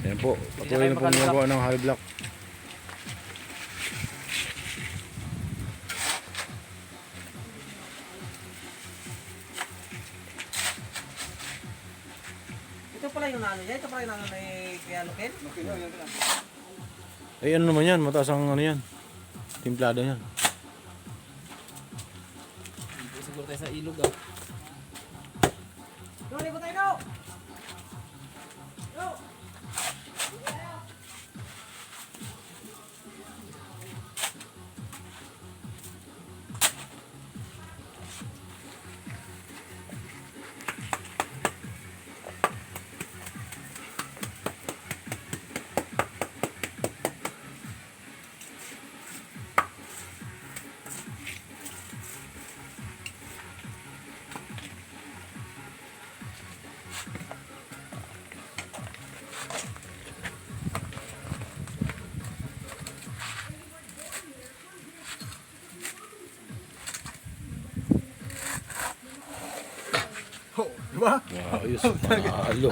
Ayan po, patuloy na po ginagawa ng hollow block. Ito pala yung ano niya, ito pala yung ano ni Kuya Luken. Ay ano naman yan, mataas ang ano yan. Timplado yan. Siguro tayo sa ilog Dali ko tayo no! No! Wow, ayos. Panalo.